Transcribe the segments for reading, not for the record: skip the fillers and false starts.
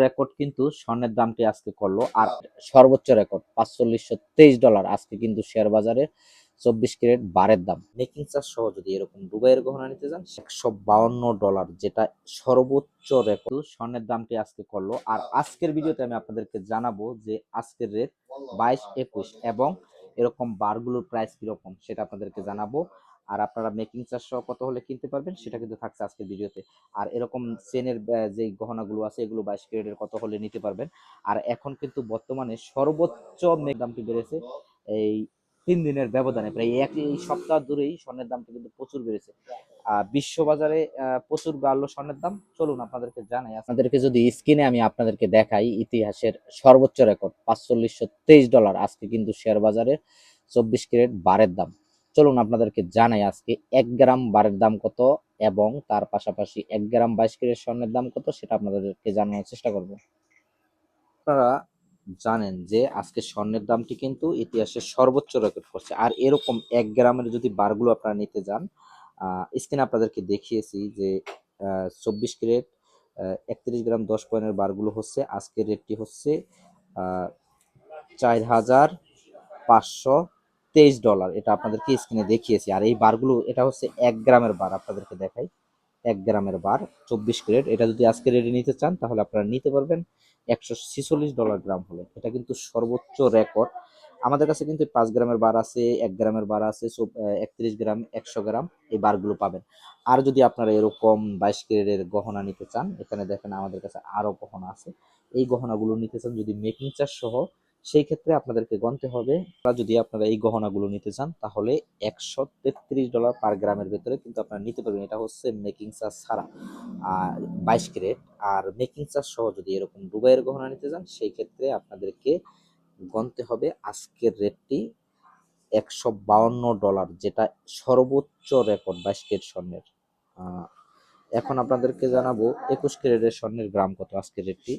Record কিন্তু স্বর্ণের দামটি আজকে করলো, আর সর্বোচ্চ রেকর্ড $4523 আজকে কিন্তু শেয়ার বাজারে 24 ক্যারেট বারের দাম। মেকিং চার্জ সহ যদি এরকম দুবাইয়ের গহনা নিতে যান $152, যেটা সর্বোচ্চ রেকর্ড স্বর্ণের দামটি আজকে করলো। আর আজকের ভিডিওতে আমি আপনাদেরকে জানাবো যে আজকের রেট 22-21 এবং এরকম বারগুলোর প্রাইস কিরকম সেটা আপনাদেরকে জানাবো। আর আপনারা মেকিং চার্জ সহ কত হলে কিনতে পারবেন সেটা কিন্তু থাকছে আজকের ভিডিওতে। আর এরকম চেনের যে গহনাগুলো আছে এগুলো 22 ক্যারেটের কত হলে নিতে পারবেন। আর এখন কিন্তু বর্তমানে সর্বোচ্চ দামটি বেড়েছে এই 3 দিনের ব্যবধানে, প্রায় এই সপ্তাহ ধরেই স্বর্ণের দামটা কিন্তু প্রচুর বেড়েছে। বিশ্ববাজারে প্রচুর বাড়লো স্বর্ণের দাম। চলুন আপনাদেরকে জানাই, আপনাদেরকে যদি স্ক্রিনে আমি আপনাদেরকে দেখাই ইতিহাসের সর্বোচ্চ রেকর্ড $4523 আজকে কিন্তু শেয়ার বাজারে 24 ক্যারেট বারের দাম। চলুন আপনাদেরকে জানাই আজকে 1 গ্রাম বারের দাম কত এবং তার পাশাপাশি 1 গ্রাম 22 ক্যারেট স্বর্ণের দাম কত সেটা আপনাদেরকে জানানোর চেষ্টা করব। আপনারা জানেন যে আজকে স্বর্ণের দামটি কিন্তু ইতিহাসের সর্বোচ্চ রেকর্ড করছে। আর এরকম 1 গ্রামের যদি বারগুলো আপনারা নিতে যান, স্ক্রিনে আপনাদেরকে দেখিয়েছি যে 24 ক্যারেট 31 গ্রাম 10 কয়েনের বারগুলো হচ্ছে আজকের রেটটি হচ্ছে $4523। এটা আপনাদেরকে স্ক্রিনে দেখিয়েছি। আর এই বারগুলো এটা হচ্ছে 1 গ্রামের বার, আপনাদেরকে দেখাই 1 গ্রামের বার 24 ক্যারেট। এটা যদি আজকে রেডি নিতে চান তাহলে আপনারা নিতে পারবেন $146 গ্রাম হলে। এটা কিন্তু সর্বোচ্চ রেকর্ড। আমাদের কাছে কিন্তু 5 গ্রামের বার আছে, 1 গ্রামের বার আছে, 31 গ্রাম 100 গ্রাম এই বারগুলো পাবেন। আর যদি আপনারা এরকম 22 ক্যারেটের গহনা নিতে চান, এখানে দেখেন আমাদের কাছে আরো গহনা আছে। এই গহনাগুলো নিতে চান যদি মেকিং চার্জ সহ, সেই ক্ষেত্রে আপনাদেরকে গণতে হবে। যদি আপনারা এই গহনাগুলো নিতে চান তাহলে $133 পার গ্রামের ভেতরে কিন্তু আপনারা নিতে পারবেন। এটা হচ্ছে মেকিং চার্জ ছাড়া 22 ক্যারেট। আর মেকিং চার্জ সহ যদি এরকম দুবাইয়ের গহনা নিতে চান সেই ক্ষেত্রে আপনাদেরকে গণতে হবে আজকের রেটটি $152, যেটা সর্বোচ্চ রেকর্ড 22 ক্যারেট স্বর্ণের। এখন আপনাদেরকে জানাবো 21 ক্যারেটের স্বর্ণের গ্রাম কত আজকের রেটটি।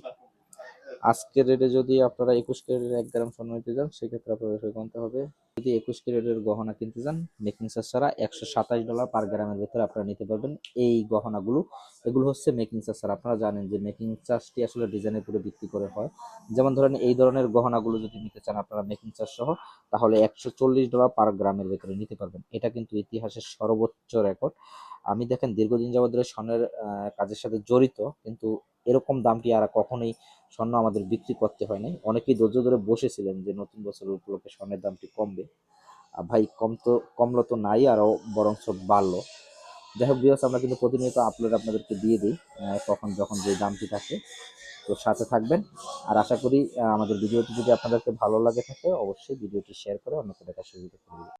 আজকের রেটে যদি আপনারা 21 ক্যারেটের 1 গ্রাম স্বর্ণ নিতে যান সেক্ষেত্রে আপনাদের গণতে হবে, যদি 21 ক্যারেটের গহনা কিনতে যান মেকিং চার্জ ছাড়া $127 পার গ্রামের ভেতরে আপনারা নিতে পারবেন এই গহনাগুলো। এগুলো হচ্ছে মেকিং চার্জ ছাড়া। আপনারা জানেন যে মেকিং চার্জটি আসলে ডিজাইনের উপরে ভিত্তি করে হয়। যেমন ধরেন এই ধরনের গহনাগুলো যদি নিতে চান আপনারা মেকিং চার্জ সহ তাহলে $140 পার গ্রামের ভেতরে নিতে পারবেন। এটা কিন্তু ইতিহাসের সর্বোচ্চ রেকর্ড। আমি দেখেন দীর্ঘদিন যাবত ধরে স্বর্ণের কাজের সাথে জড়িত, কিন্তু এরকম দামটি আর কখনোই স্বর্ণ আমাদের বিক্রি করতে হয় নাই। অনেকেই ধৈর্য ধরে বসেছিলেন যে নতুন বছর উপলক্ষে স্বর্ণের দামটি কমবে। ভাই কমলো তো নাই, আরো বরঞ্চ বাড়লো। যাই হোক ভিউয়ার্স, আমরা কিন্তু প্রতিনিয়ত আপলোড আপনাদেরকে দিয়ে দিই কখন যখন যে দামটি থাকে। তো সাথে থাকবেন। আর আশা করি আমাদের ভিডিওটি যদি আপনাদেরকে ভালো লাগে থাকে অবশ্যই ভিডিওটি শেয়ার করে অন্যকে দেখার সুযোগ করে দিবেন।